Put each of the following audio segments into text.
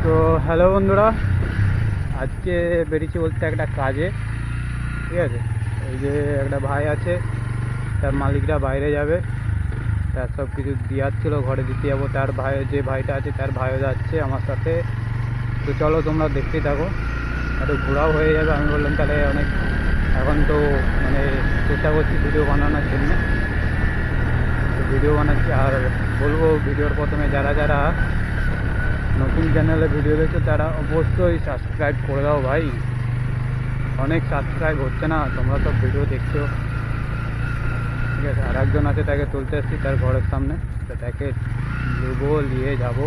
তো হ্যালো বন্ধুরা, আজকে বেরিয়েছি বলতে একটা কাজে। ঠিক আছে, এই যে একটা ভাই আছে, তার মালিকরা বাইরে যাবে, তার সব কিছু দিয়াচ্ছিলো, ঘরে দিতে যাবো। তার ভাই, যে ভাইটা আছে তার ভাইও যাচ্ছে আমার সাথে। তো চলো তোমরা দেখতেই থাকো, একটু ঘোরাও হয়ে যাবে। আমি বললাম তাহলে অনেক, এখন তো মানে চেষ্টা করছি ভিডিও বানানোর জন্য, তো ভিডিও বানাচ্ছি। আর বলবো ভিডিওর প্রথমে যারা যারা নতুন চ্যানেলে ভিডিও দেখছো তারা অবশ্যই সাবস্ক্রাইব করে দাও ভাই, অনেক সাবস্ক্রাইব হচ্ছে না, তোমরা সব ভিডিও দেখছো। ঠিক আছে, আর একজন আছে তাকে তুলতে এসেছি তার ঘরের সামনে, তো তাকে নেবো, নিয়ে যাবো,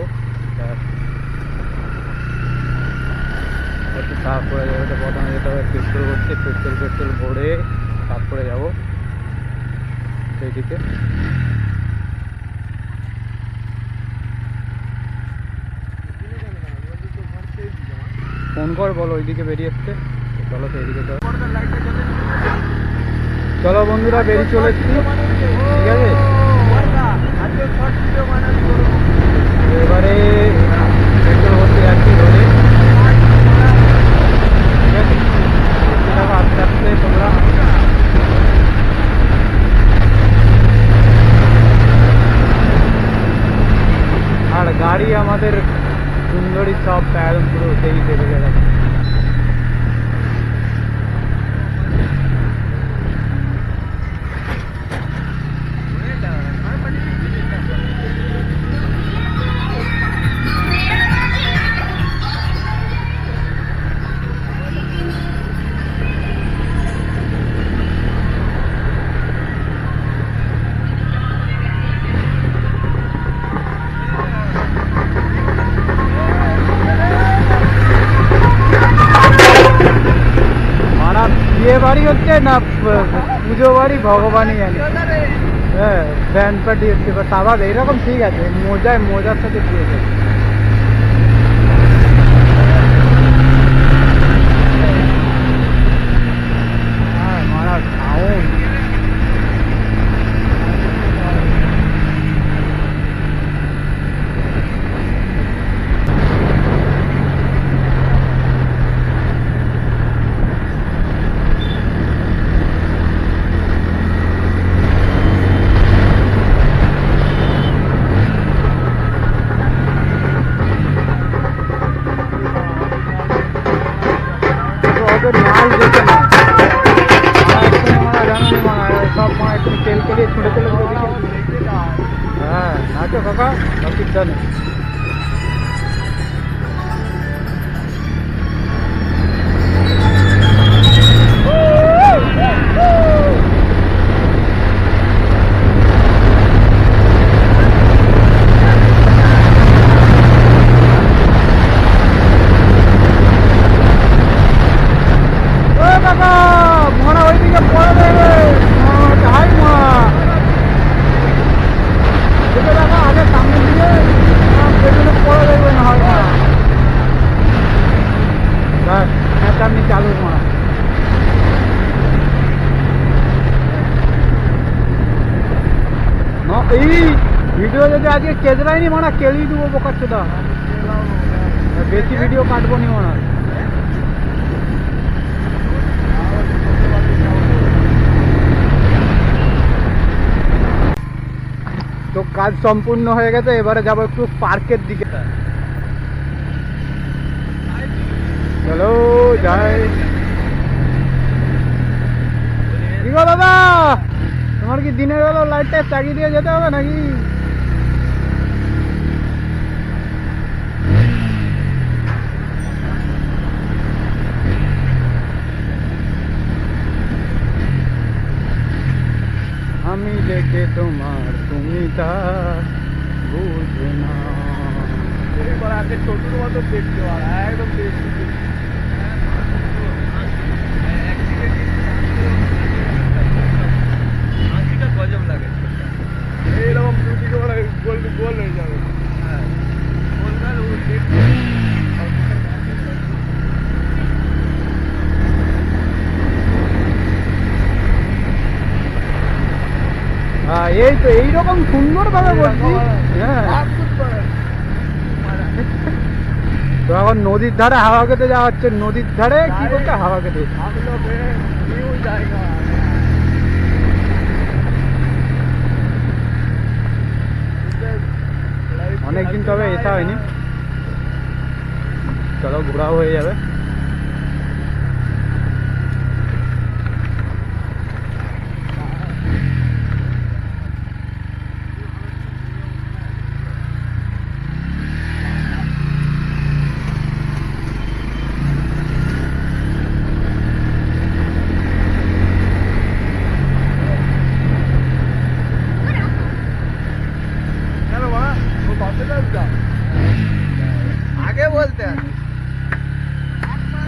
একটু সাফ করে যাবে। তো প্রথমে যেতে হবে পেট্রোল করতে, পেট্রোল ভরে তারপরে যাবো সেই দিকে। ফোন কর, বলো ওইদিকে বেরিয়ে এসছে। চলো সেই দিকে চলো বন্ধুরা, বেরিয়ে চলে এসছি। ঠিক আছে, এবারে পেট্রোল ভরতে যাচ্ছি ধরে। ঠিক আছে, আস্তে আস্তে তোমরা। আর গাড়ি আমাদের সুন্দরী সব একদম পুরো সেই দেখে গেছে। বিয়ে বাড়ি হচ্ছে না পুজো বাড়ি ভগবানই জানে। হ্যাঁ, ব্যান্ড পার্টি হচ্ছে বা সাবাদ এইরকম। ঠিক আছে, মজার সাথে দিয়েছে। হ্যাঁ, মারা সাউন্ড। মাল দেখে না, জানি সব মা একটু তেল কেলিয়ে ছুটে চলে। হ্যাঁ, নাচো কাকা, অসুবিধা নেই। মরা ওইদিকে পড়ে দেবে, হাই মা দেখে দেখা আগে সামনে দিকে পেছনে পড়ে দেবে না হয় মা। ব্যাস, সামনে চালু মা। এই ভিডিও যদি আজকে কেজরাইনি মানা কেলিয়ে দেবো বোকাচ্ছে দা, বেশি ভিডিও কাটবো নি মানা। তো কাজ সম্পূর্ণ হয়ে গেছে, এবারে যাবো একটু পার্কের দিকে। চলো যাই। কি গো দাদা, তোমার কি দিনের বেলা লাইটটা চাগিয়ে দিয়ে যেতে হবে নাকি? আমি দেখে তোমার তুমি তা বুঝো না। এবার আগে ছোটর মতো দেখতে একদম গজব লাগে। এইরকম গোল গোল হয়ে যাবে। হ্যাঁ, এই তো এইরকম সুন্দর ভাবে বলছি। হ্যাঁ, তো এখন নদীর ধারে হাওয়া খেতে যাওয়া হচ্ছে, নদীর ধারে কি বলতে হাওয়া খেতে। অনেকদিন তবে এসা হয়নি, চলো ঘোরাও হয়ে যাবে। আগে বলতে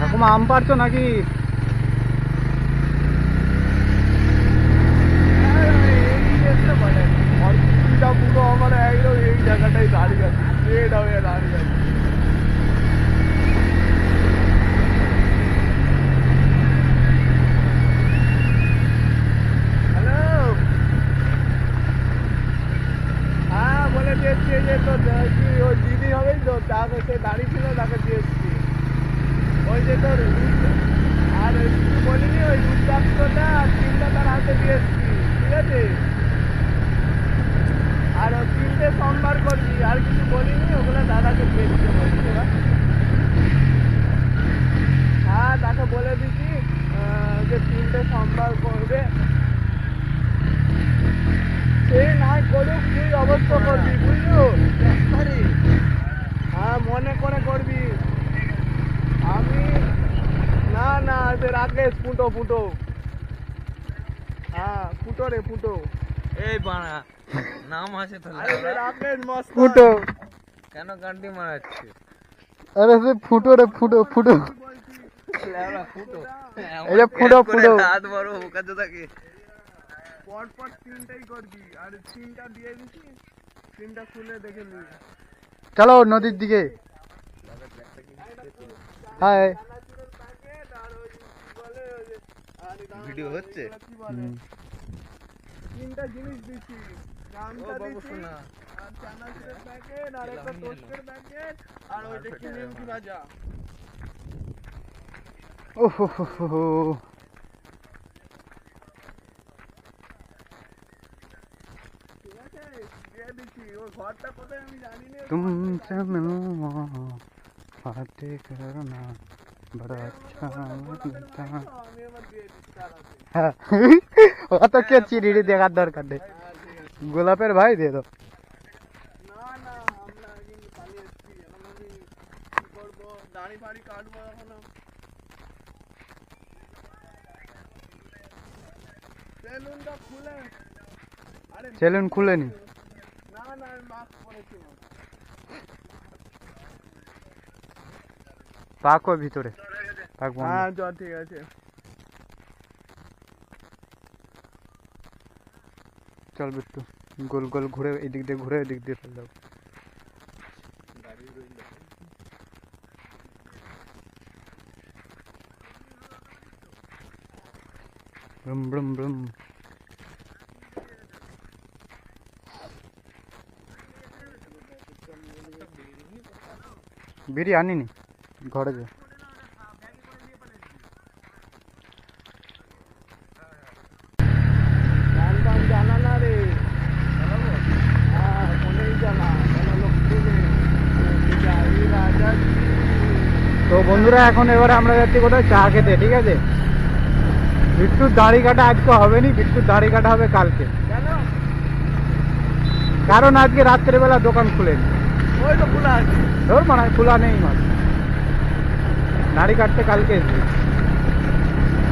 এখন আম পারছো নাকি? পুরো আমার একদম এই জায়গাটাই দাঁড়িয়ে আছে, দাঁড়িয়ে আছে। হ্যালো, হ্যাঁ বলে দিয়েছি যে তো ওই দিদি হবে তো, তাকে সে দাঁড়িয়ে ছিল তাকে দিয়েছি। ওই যে তোর আর কিছু বলিনি, ওই রুদ্রাক্ষটা আর তিনটা তার হাতে দিয়েছি, ঠিক আছে? আর ওই 3টে সোমবার করবি, আর কিছু বলিনি, ওগুলো দাদাকে দিয়ে দিতে বলছি। হ্যাঁ তাকে বলে দিচ্ছি যে 3টে সোমবার করবে, সে নাই করুক, তুই অবশ্য করবি, বুঝলো? হ্যাঁ মনে করে করবি। আমি না না, সে রাকেশ ফুটো। হ্যাঁ ফুটো রে, ফুটো। এই বানা নাম আছে তো, আরে সে রাকেশ মস্ত ফুটো, কেন গান্ডি মারাচ্ছে? আরে সে ফুটো রে, ফুটো। ফুটো এই যে ফুটো। হাত বড় বোকাতে থাকে। পরপর 3টাই করবি, আর 3টা দিয়ে দিছি, 3টা খুলে দেখে নিবি। চলো নদীর দিকে। হাই, ভিডিও হচ্ছে? 3টা জিনিস দিছি, গামছা দিছি, আর চানাচুরের প্যাকেট, আর একটা টোস্টের প্যাকেট, আর ওই যে কি নিমকি ভাজা। ওহো, ঠিক আছে, দিয়ে দিচ্ছি। ওই ঘরটা কোথায় আমি জানি না। তুমসে মিলনা বাতেं करना बड़ा अच्छा लगता। আমি আবার দিয়ে দিচ্ছি তার হাতে। হ্যাঁ, অত কে চিড়ি দেখার দরকার নেই, গোলাপের ভাই দিয়ে দাও। না না, আমরা কিন্তু পালিয়ে এসেছি, এখন আমি কি করবো, দাড়ি ফাড়ি কাটবো এখনো। সেলুনটা খুলে, আরে সেলুন খুলেনি, না না, আমি মাস্ক পরেছি। পাকো ভিতরে পাক বন্ধ। হ্যাঁ চল, ঠিক আছে। চল বিট্টু, গোল গোল ঘুরে এদিক দিয়ে ঘুরে এদিক দিয়ে চলে যাও। ব্রুম ব্রুম ব্রুম। বিড়ি আনিনি, ঘরে যা। গান টান জানা না রে? হ্যাঁ ফোনেই জানা, লক্ষ্মী রাজা। তো বন্ধুরা, এখন এবারে আমরা যাচ্ছি কোথায়, চা খেতে, ঠিক আছে? বিট্টুর দাড়ি কাটা আজকে হবে নি, বিট্টুর দাড়ি কাটা হবে কালকে, কেন? কারণ আজকে রাত্রেবেলা দোকান খুলেনি। ওই তো খোলা আছে। তোর মনে হয় খোলা নেই, মাছ দাড়ি কাটতে কালকে এসছি,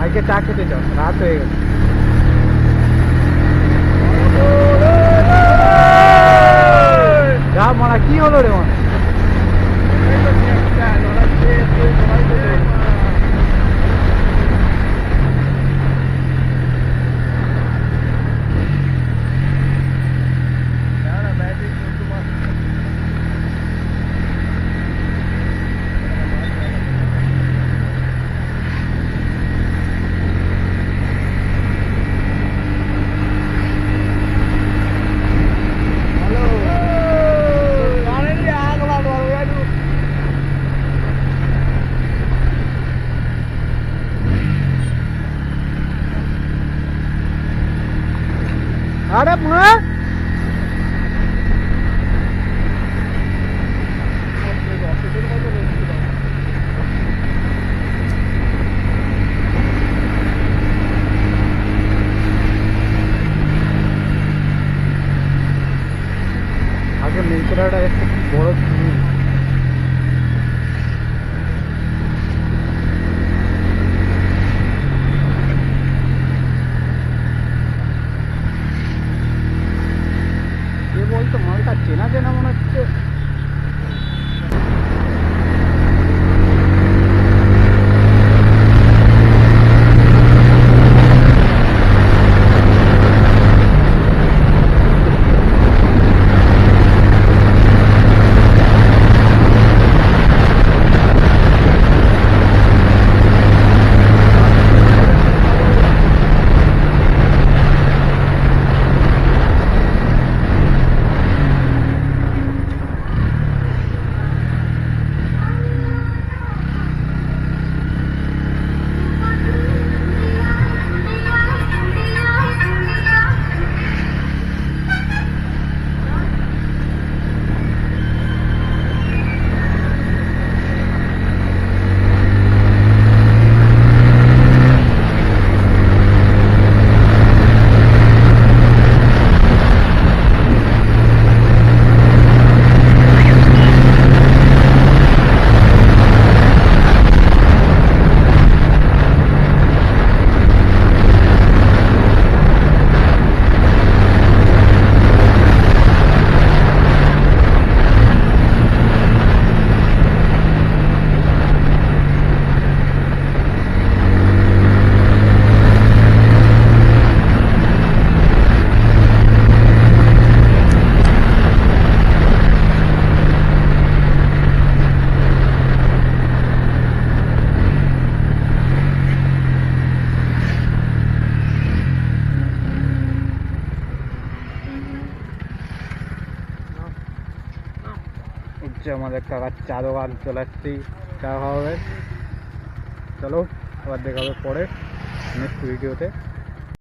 আজকে চা খেতে যাও, রাত হয়ে গেছে। যা মারা, কি হলো রে মা? এই তো একটা লড়াচ্ছে, তুই সবাই বলে। না ব্যাটিং করতে পার। হ্যালো, হচ্ছে আমাদের কাকার চা দোকান, চলে আসছি চা খাওয়াবে। চলো আবার দেখা হবে পরে নেক্সট ভিডিওতে।